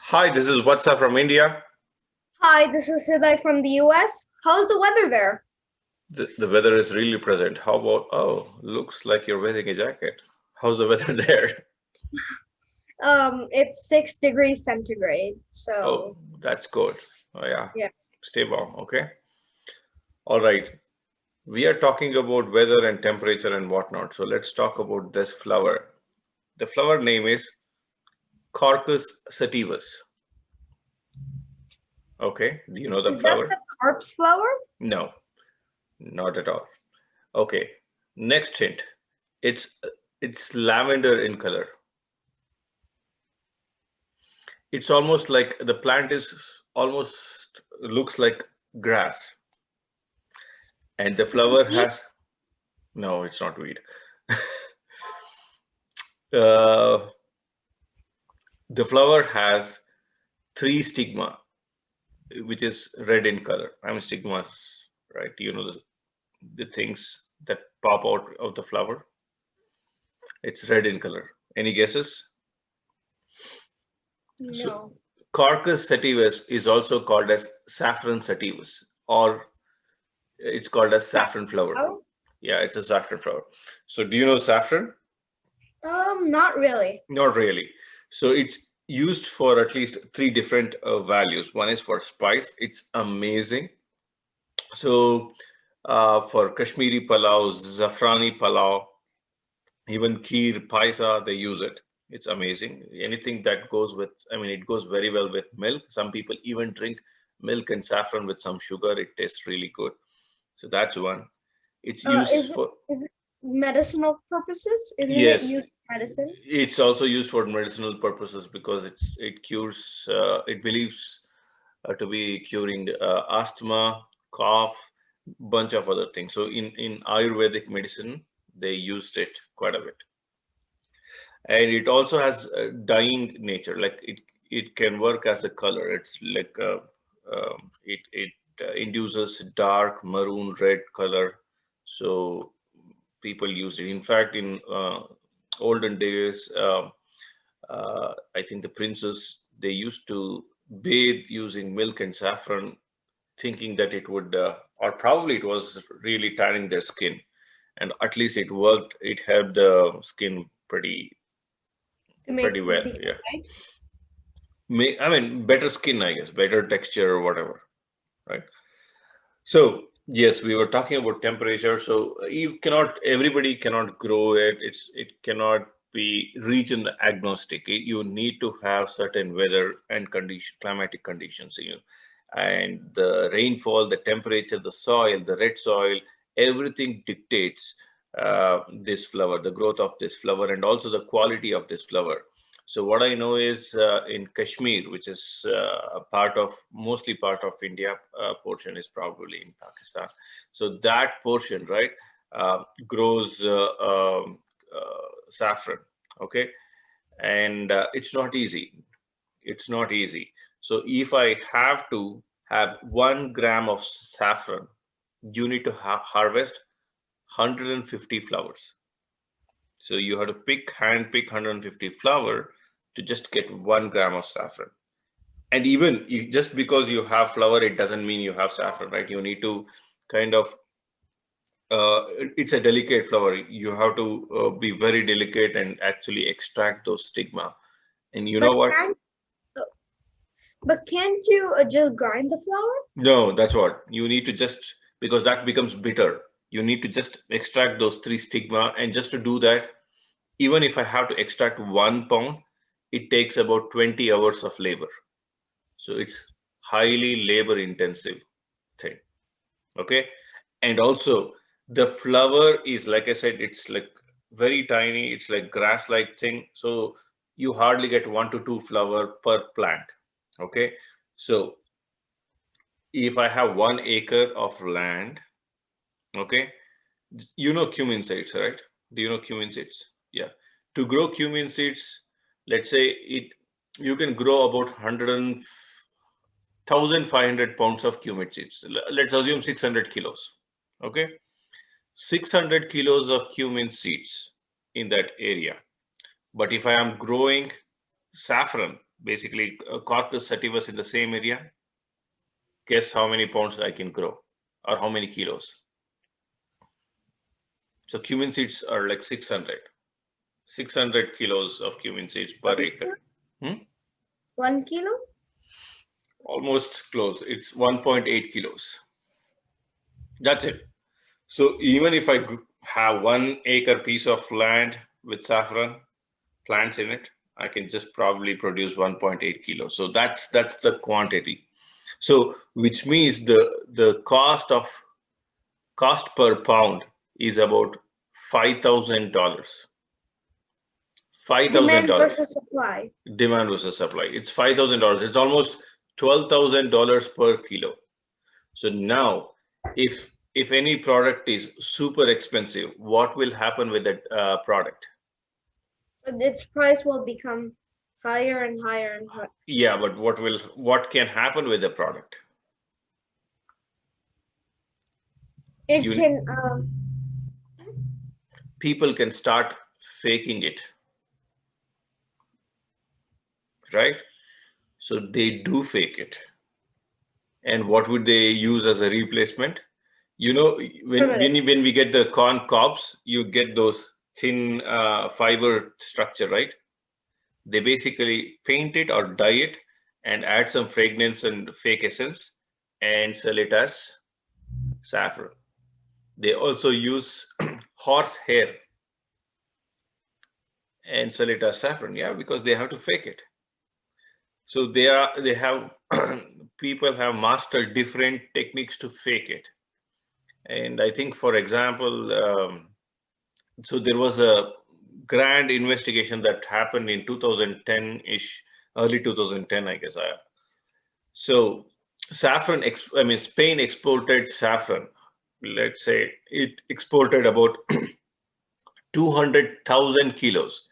Hi, this is Vatsa from India. Hi, this is Hrudai from the US. How's the weather there? The weather is really present. How about, oh, looks like you're wearing a jacket. How's the weather there? It's 6 degrees centigrade. Oh, So, that's good. Oh, yeah, yeah. stay warm, okay? All right. We are talking about weather and temperature and whatnot. So let's talk about this flower. The flower name is Corcus sativus. Okay, do you know the Is that flower? the corpse flower? No, not at all. Okay, next hint. It's it's lavender in color. It's almost like the plant is almost looks like grass, and the It's a flower weed? has no, it's not weed. uh, the flower has three stigma, which is red in color. I mean stigmas, right? You know the things that pop out of the flower. It's red in color. Any guesses? So No. Corcus sativus is also called as saffron sativus, or it's called as saffron flower. Flower? Yeah, it's a saffron flower. So do you know saffron? Not really. Not really. So it's used for at least three different values. One is for spice. It's amazing. So for Kashmiri palau, Zafrani palau, even kheer, paisa, they use it. It's amazing. Anything that goes with, I mean, it goes very well with milk. Some people even drink milk and saffron with some sugar. It tastes really good. So that's one. It's used Is it for, is it medicinal purposes? Isn't it yes, used for medicine? it's also used for medicinal purposes because it cures. It believes to be curing asthma, cough, bunch of other things. So in Ayurvedic medicine, they used it quite a bit, and it also has a dyeing nature. Like it can work as a color. It's like it induces dark maroon red color. So people use it. In fact, in olden days, I think the princes they used to bathe using milk and saffron, thinking that it would, or probably it was really tanning their skin, and at least it worked. It helped the skin To make pretty it well. become Yeah, white? I mean better skin, I guess, better texture or whatever, right? So yes, we were talking about temperature. So you cannot, everybody cannot grow it. It cannot be region agnostic. You need to have certain weather and climatic conditions. And the rainfall, the temperature, the soil, the red soil, everything dictates this flower, the growth of this flower, and also the quality of this flower. So what I know is in Kashmir, which is a part of, mostly part of India, portion is probably in Pakistan. So that portion, right, grows saffron. Okay, and it's not easy. It's not easy. So if I have to have 1 gram of saffron, you need to harvest 150 flowers. So you have to hand pick 150 flower to just get 1 gram of saffron. And even just because you have flower, it doesn't mean you have saffron, right? You need to kind of, it's a delicate flower. You have to be very delicate and actually extract those stigma. And you know But what? uh, can't you just grind the flower? No, that's what you need to just, because that becomes bitter. You need to just extract those three stigma. And just to do that, even if I have to extract 1 pound, it takes about 20 hours of labor. So it's highly labor intensive thing. Okay. And also the flower is, like I said, it's like very tiny. It's like grass like thing. So you hardly get 1 to 2 flower per plant. Okay. So if I have 1 acre of land, okay, you know cumin seeds, right? Do you know cumin seeds? Yeah. To grow cumin seeds, let's say you can grow about 1,500 pounds of cumin seeds. Let's assume 600 kilos. Okay. 600 kilos of cumin seeds in that area. But if I am growing saffron, basically Corpus sativus in the same area. Guess how many pounds I can grow, or how many kilos? So cumin seeds are like 600 kilos of cumin seeds per acre. 1 kilo? Almost close. It's 1.8 kilos. That's it. So even if I have 1 acre piece of land with saffron plants in it, I can just probably produce 1.8 kilos. So that's the quantity. So which means the cost per pound is about $5,000. Demand $5,000. versus supply. Demand versus supply. It's $5,000. It's almost $12,000 per kilo. So now, if any product is super expensive, what will happen with that product? Its price will become higher and higher and higher. Yeah, but what can happen with the product? It can People can start faking it, right? So they do fake it. And what would they use as a replacement? You know, when we get the corn cobs, you get those thin fiber structure, right? They basically paint it or dye it and add some fragrance and fake essence and sell it as saffron. They also use horse hair and sell it as saffron. Yeah, because they have to fake it. So they have people have mastered different techniques to fake it. And I think, for example, so there was a grand investigation that happened in 2010-ish, early 2010, I guess. So saffron, Spain exported saffron. Let's say it exported about 200,000 kilos.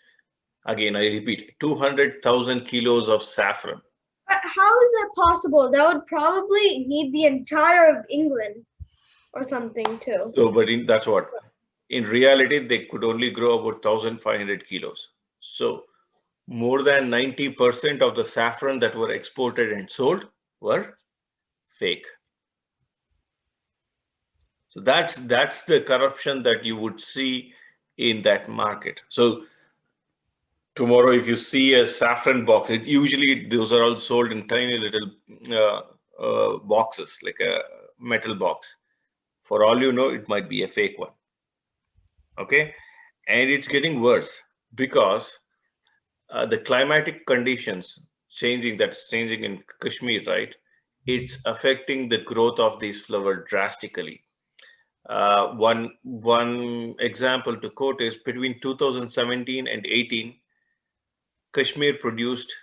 Again, I repeat, 200,000 kilos of saffron. But how is that possible? That would probably need the entire of England or something too. So, but that's what. In reality, they could only grow about 1,500 kilos. So more than 90% of the saffron that were exported and sold were fake. So that's the corruption that you would see in that market. So tomorrow, if you see a saffron box, it usually those are all sold in tiny little boxes, like a metal box. For all you know, it might be a fake one. Okay, and it's getting worse because the climatic conditions that's changing in Kashmir, right? It's affecting the growth of these flowers drastically. One example to quote is between 2017 and 18, Kashmir produced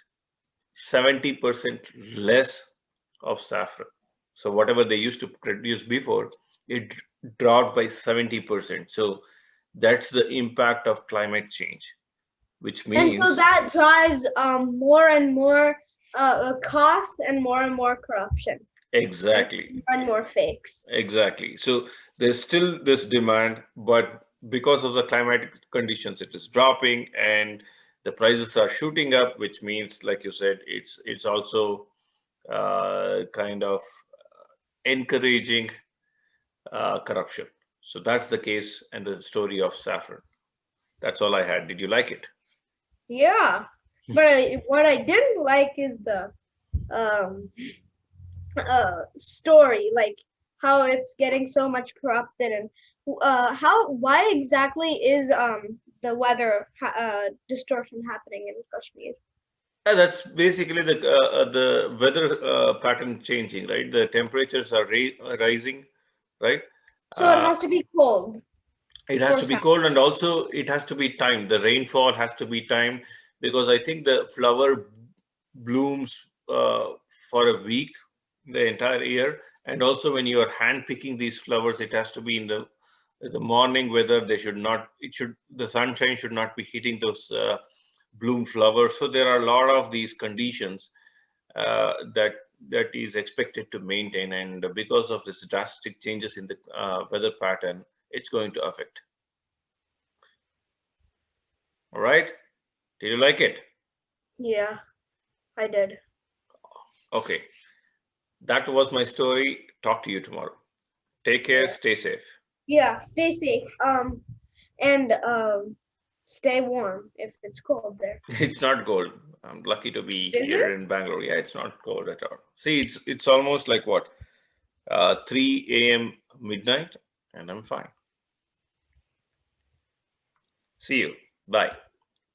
70% less of saffron. So whatever they used to produce before, it dropped by 70%. So that's the impact of climate change, which means. And so that drives more and more cost and more corruption. Exactly. And more fakes. Exactly. So there's still this demand, but because of the climatic conditions, it is dropping and the prices are shooting up, which means, like you said, it's also kind of encouraging corruption. So that's the case and the story of saffron. That's all I had. Did you like it? Yeah, but what I didn't like is the story, like how it's getting so much corrupted, and why exactly is the weather distortion happening in Kashmir? Yeah, that's basically the weather pattern changing, right? The temperatures are rising, right? So it has to be cold. It has to be cold, and also it has to be timed. The rainfall has to be timed because I think the flower blooms for a week, the entire year. And also when you are hand picking these flowers, it has to be in the morning weather. The sunshine should not be hitting those bloom flowers. So there are a lot of these conditions that is expected to maintain, and because of this drastic changes in the weather pattern, it's going to affect. All right, did you like it? Yeah. I did. Okay. That was my story. Talk to you tomorrow. Take care. Stay safe. Yeah, stay safe. And stay warm if it's cold there. It's not cold. I'm lucky to be Is here it? in Bangalore. Yeah, it's not cold at all. See, it's almost like what? 3 a.m. midnight, and I'm fine. See you. Bye.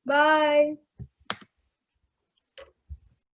Bye.